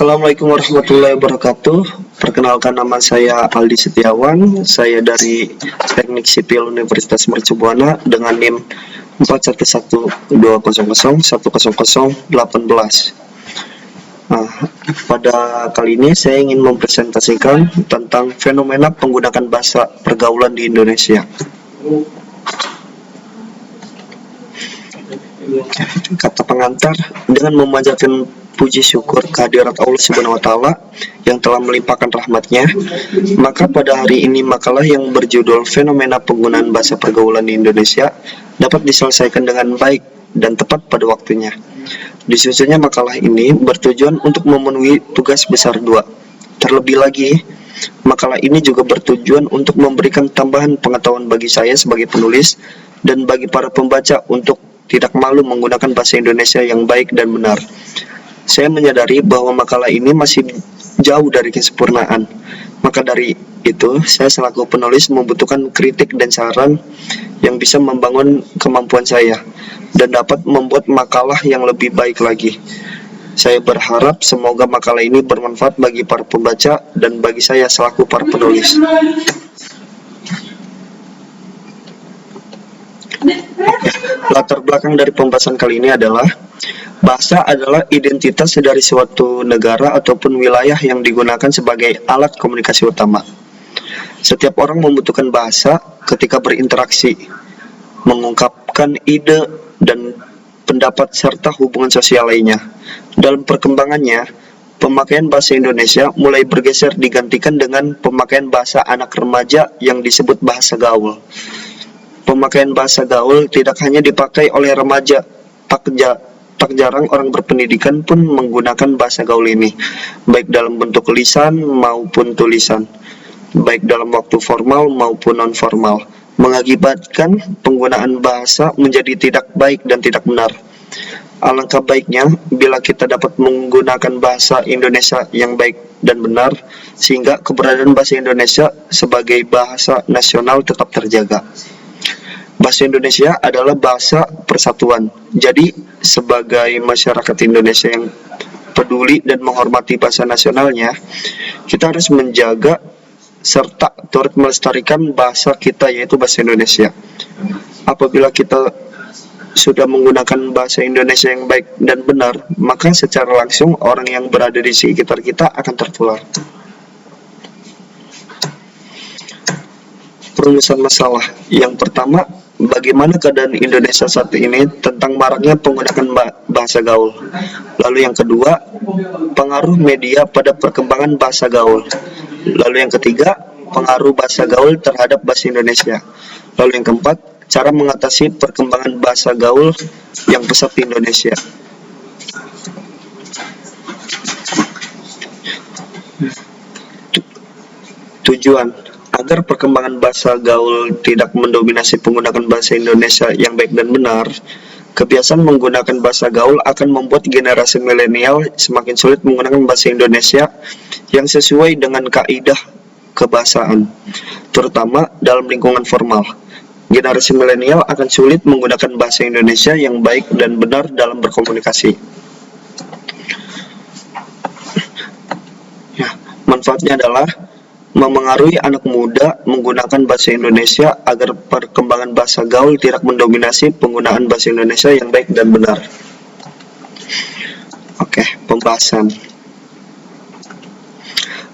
Assalamualaikum warahmatullahi wabarakatuh. Perkenalkan, nama saya Aldi Setiawan. Saya dari Teknik Sipil Universitas Mercu Buana dengan NIM 411200100018. Nah, pada kali ini saya ingin mempresentasikan tentang fenomena penggunaan bahasa pergaulan di Indonesia. Kata pengantar, dengan memanjatkan puji syukur kehadirat Allah Subhanahu wa Ta'ala yang telah melimpahkan rahmatnya, maka pada hari ini makalah yang berjudul Fenomena Penggunaan Bahasa Pergaulan di Indonesia dapat diselesaikan dengan baik dan tepat pada waktunya. Disusunnya makalah ini bertujuan untuk memenuhi tugas besar 2. Terlebih lagi, makalah ini juga bertujuan untuk memberikan tambahan pengetahuan bagi saya sebagai penulis dan bagi para pembaca untuk tidak malu menggunakan bahasa Indonesia yang baik dan benar. Saya menyadari bahwa makalah ini masih jauh dari kesempurnaan. Maka dari itu, saya selaku penulis membutuhkan kritik dan saran yang bisa membangun kemampuan saya dan dapat membuat makalah yang lebih baik lagi. Saya berharap semoga makalah ini bermanfaat bagi para pembaca dan bagi saya selaku para penulis. Latar belakang dari pembahasan kali ini adalah bahasa adalah identitas dari suatu negara ataupun wilayah yang digunakan sebagai alat komunikasi utama. Setiap orang membutuhkan bahasa ketika berinteraksi, mengungkapkan ide dan pendapat serta hubungan sosial lainnya. Dalam perkembangannya, pemakaian bahasa Indonesia mulai bergeser digantikan dengan pemakaian bahasa anak remaja yang disebut bahasa gaul. Pemakaian bahasa gaul tidak hanya dipakai oleh remaja, tak jarang orang berpendidikan pun menggunakan bahasa gaul ini, baik dalam bentuk lisan maupun tulisan, baik dalam waktu formal maupun non-formal, mengakibatkan penggunaan bahasa menjadi tidak baik dan tidak benar. Alangkah baiknya bila kita dapat menggunakan bahasa Indonesia yang baik dan benar, sehingga keberadaan bahasa Indonesia sebagai bahasa nasional tetap terjaga. Bahasa Indonesia adalah bahasa persatuan. Jadi, sebagai masyarakat Indonesia yang peduli dan menghormati bahasa nasionalnya, kita harus menjaga serta turut melestarikan bahasa kita, yaitu bahasa Indonesia. Apabila kita sudah menggunakan bahasa Indonesia yang baik dan benar, maka secara langsung orang yang berada di sekitar kita akan tertular. Perumusan masalah. Yang pertama, bagaimana keadaan Indonesia saat ini tentang maraknya penggunaan bahasa gaul. Lalu yang kedua, pengaruh media pada perkembangan bahasa gaul. Lalu yang ketiga, pengaruh bahasa gaul terhadap bahasa Indonesia. Lalu yang keempat, cara mengatasi perkembangan bahasa gaul yang pesat di Indonesia. Tujuan agar perkembangan bahasa gaul tidak mendominasi penggunaan bahasa Indonesia yang baik dan benar, kebiasaan menggunakan bahasa gaul akan membuat generasi milenial semakin sulit menggunakan bahasa Indonesia yang sesuai dengan kaidah kebahasaan, terutama dalam lingkungan formal. Generasi milenial akan sulit menggunakan bahasa Indonesia yang baik dan benar dalam berkomunikasi. Manfaatnya adalah memengaruhi anak muda menggunakan bahasa Indonesia agar perkembangan bahasa gaul tidak mendominasi penggunaan bahasa Indonesia yang baik dan benar. Oke, pembahasan.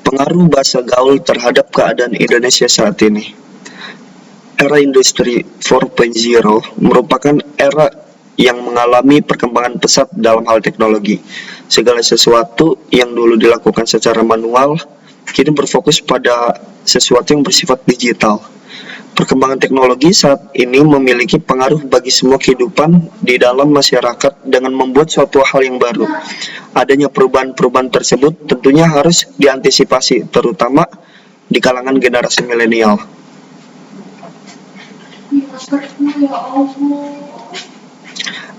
Pengaruh bahasa gaul terhadap keadaan Indonesia saat ini. Era industri 4.0 merupakan era yang mengalami perkembangan pesat dalam hal teknologi. Segala sesuatu yang dulu dilakukan secara manual kini berfokus pada sesuatu yang bersifat digital. Perkembangan teknologi saat ini memiliki pengaruh bagi semua kehidupan di dalam masyarakat dengan membuat suatu hal yang baru. Adanya perubahan-perubahan tersebut tentunya harus diantisipasi, terutama di kalangan generasi milenial.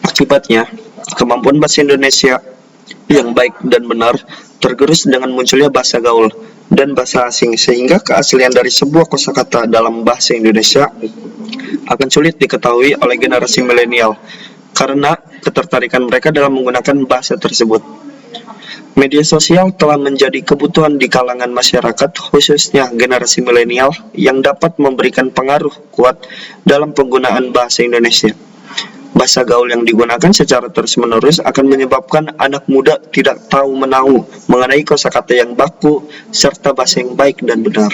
Akibatnya, kemampuan bahasa Indonesia yang baik dan benar tergerus dengan munculnya bahasa gaul dan bahasa asing, sehingga keaslian dari sebuah kosakata dalam bahasa Indonesia akan sulit diketahui oleh generasi milenial karena ketertarikan mereka dalam menggunakan bahasa tersebut. Media sosial telah menjadi kebutuhan di kalangan masyarakat, khususnya generasi milenial, yang dapat memberikan pengaruh kuat dalam penggunaan bahasa Indonesia. Bahasa gaul yang digunakan secara terus-menerus akan menyebabkan anak muda tidak tahu menahu mengenai kosakata yang baku serta bahasa yang baik dan benar.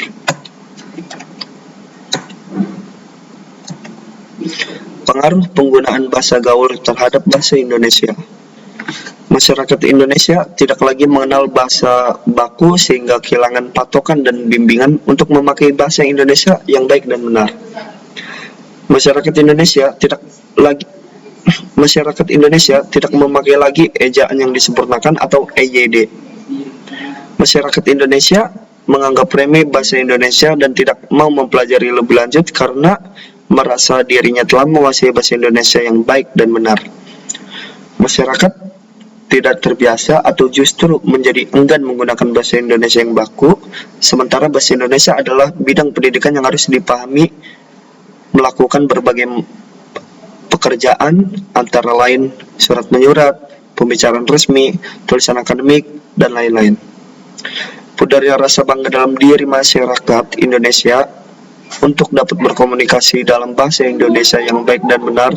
Pengaruh penggunaan bahasa gaul terhadap bahasa Indonesia. Masyarakat Indonesia tidak lagi mengenal bahasa baku sehingga kehilangan patokan dan bimbingan untuk memakai bahasa Indonesia yang baik dan benar. Masyarakat Indonesia tidak memakai lagi ejaan yang disempurnakan atau EYD. Masyarakat Indonesia menganggap remeh bahasa Indonesia dan tidak mau mempelajari lebih lanjut karena merasa dirinya telah menguasai bahasa Indonesia yang baik dan benar. Masyarakat tidak terbiasa atau justru menjadi enggan menggunakan bahasa Indonesia yang baku, sementara bahasa Indonesia adalah bidang pendidikan yang harus dipahami melakukan berbagai pekerjaan, antara lain surat menyurat, pembicaraan resmi, tulisan akademik, dan lain-lain. Pudarnya rasa bangga dalam diri masyarakat Indonesia untuk dapat berkomunikasi dalam bahasa Indonesia yang baik dan benar,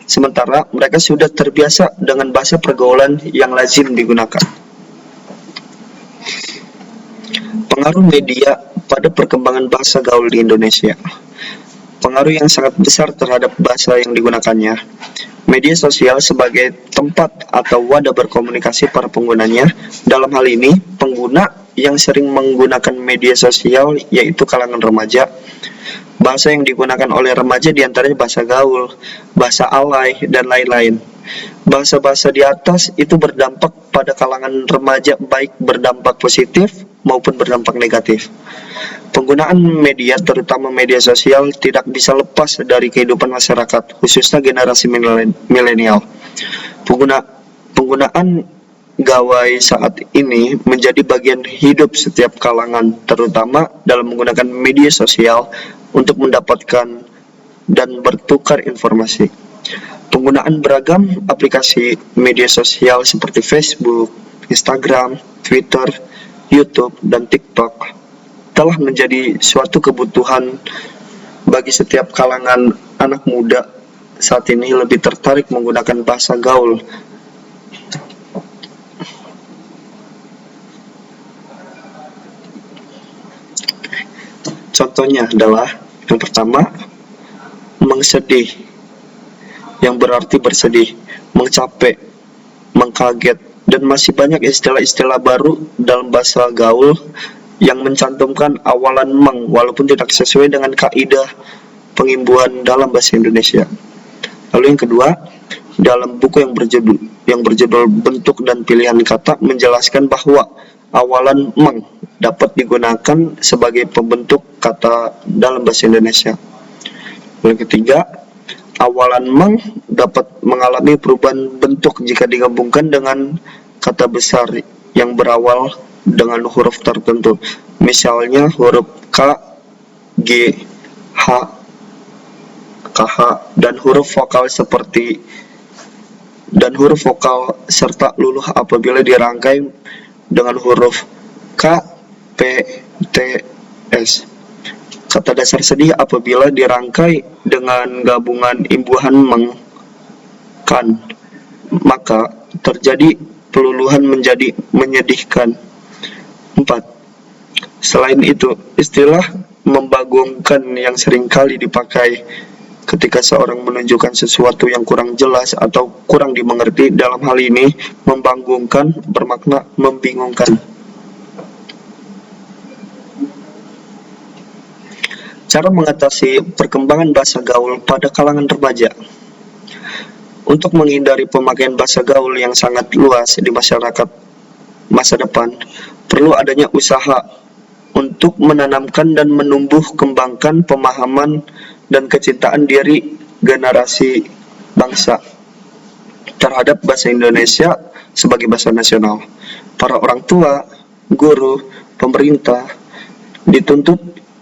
sementara mereka sudah terbiasa dengan bahasa pergaulan yang lazim digunakan. Pengaruh media pada perkembangan bahasa gaul di Indonesia. Pengaruh yang sangat besar terhadap bahasa yang digunakannya. Media sosial sebagai tempat atau wadah berkomunikasi para penggunanya. Dalam hal ini, pengguna yang sering menggunakan media sosial yaitu kalangan remaja. Bahasa yang digunakan oleh remaja diantaranya bahasa gaul, bahasa alay, dan lain-lain. Bahasa-bahasa di atas itu berdampak pada kalangan remaja baik berdampak positif maupun berdampak negatif. Penggunaan media, terutama media sosial, tidak bisa lepas dari kehidupan masyarakat, khususnya generasi milenial. Penggunaan gawai saat ini menjadi bagian hidup setiap kalangan, terutama dalam menggunakan media sosial untuk mendapatkan dan bertukar informasi. Penggunaan beragam aplikasi media sosial seperti Facebook, Instagram, Twitter, YouTube, dan TikTok telah menjadi suatu kebutuhan bagi setiap kalangan anak muda saat ini lebih tertarik menggunakan bahasa gaul. Contohnya adalah yang pertama, mengsedih, yang berarti bersedih, mengcapek, mengkaget, dan masih banyak istilah-istilah baru dalam bahasa gaul yang mencantumkan awalan meng walaupun tidak sesuai dengan kaidah pengimbuhan dalam bahasa Indonesia. Lalu yang kedua, dalam buku yang berjudul Bentuk dan Pilihan Kata menjelaskan bahwa awalan meng dapat digunakan sebagai pembentuk kata dalam bahasa Indonesia. Yang ketiga, awalan meng dapat mengalami perubahan bentuk jika digabungkan dengan kata besar yang berawal dengan huruf tertentu. Misalnya huruf K, G, H, KH, dan huruf vokal serta luluh apabila dirangkai dengan huruf K, P, T, S. Kata dasar sedih apabila dirangkai dengan gabungan imbuhan meng, kan, maka terjadi peluluhan menjadi menyedihkan. 4. Selain itu, istilah membagongkan yang seringkali dipakai ketika seorang menunjukkan sesuatu yang kurang jelas atau kurang dimengerti. Dalam hal ini, membagongkan bermakna membingungkan. Cara mengatasi perkembangan bahasa gaul pada kalangan remaja. Untuk menghindari pemakaian bahasa gaul yang sangat luas di masyarakat masa depan, perlu adanya usaha untuk menanamkan dan menumbuh kembangkan pemahaman dan kecintaan diri generasi bangsa terhadap bahasa Indonesia sebagai bahasa nasional. Para orang tua, guru, pemerintah dituntut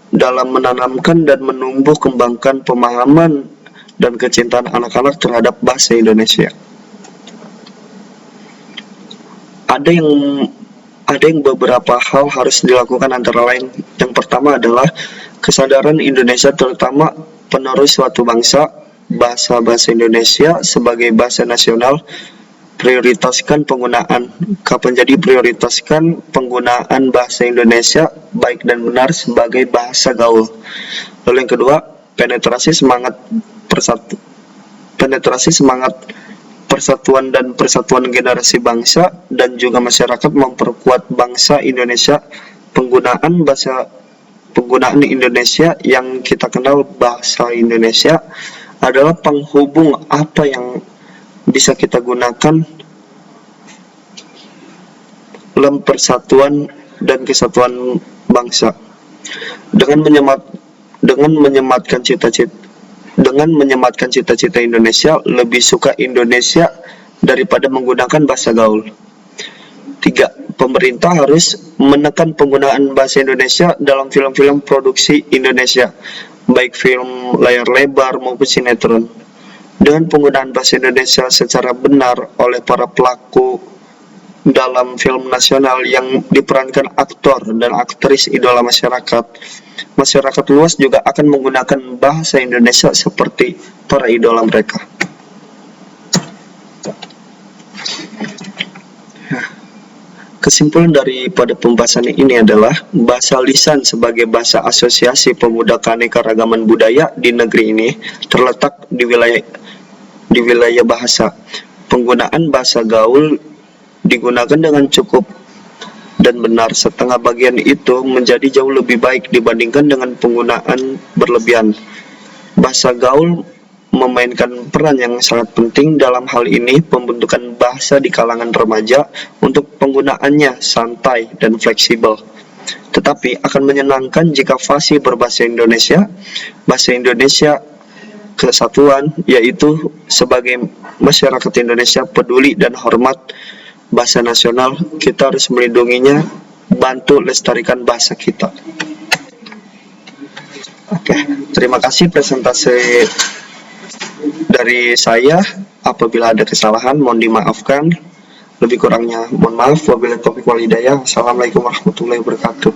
dalam menanamkan dan menumbuh kembangkan pemahaman dan kecintaan anak-anak terhadap bahasa Indonesia. Ada yang ada yang beberapa hal harus dilakukan, antara lain yang pertama adalah kesadaran Indonesia, terutama penerus suatu bangsa, bahasa Indonesia sebagai bahasa nasional. Prioritaskan penggunaan. Kapan jadi prioritaskan penggunaan bahasa Indonesia baik dan benar sebagai bahasa gaul. Lalu yang kedua, penetrasi semangat persatuan dan persatuan generasi bangsa dan juga masyarakat, memperkuat bangsa Indonesia. Penggunaan Indonesia yang kita kenal, bahasa Indonesia adalah penghubung apa yang bisa kita gunakan dalam persatuan dan kesatuan bangsa. Dengan menyematkan cita-cita Indonesia, lebih suka Indonesia daripada menggunakan bahasa gaul. 3. Pemerintah harus menekan penggunaan bahasa Indonesia dalam film-film produksi Indonesia, baik film layar lebar maupun sinetron. Dengan penggunaan bahasa Indonesia secara benar oleh para pelaku dalam film nasional yang diperankan aktor dan aktris idola masyarakat, masyarakat luas juga akan menggunakan bahasa Indonesia seperti para idola mereka. Kesimpulan daripada pembahasan ini adalah bahasa lisan sebagai bahasa asosiasi pemuda keanekaragaman budaya di negeri ini terletak di wilayah bahasa. Penggunaan bahasa gaul digunakan dengan cukup dan benar, setengah bagian itu menjadi jauh lebih baik dibandingkan dengan penggunaan berlebihan. Bahasa gaul memainkan peran yang sangat penting dalam hal ini pembentukan bahasa di kalangan remaja untuk penggunaannya santai dan fleksibel. Tetapi akan menyenangkan jika fasih berbahasa Indonesia, bahasa Indonesia kesatuan, yaitu sebagai masyarakat Indonesia peduli dan hormat bahasa nasional, kita harus melindunginya, bantu lestarikan bahasa kita. Oke, terima kasih presentasi dari saya. Apabila ada kesalahan mohon dimaafkan, lebih kurangnya mohon maaf. Wabillahi taufiq wal hidayah. Assalamualaikum warahmatullahi wabarakatuh.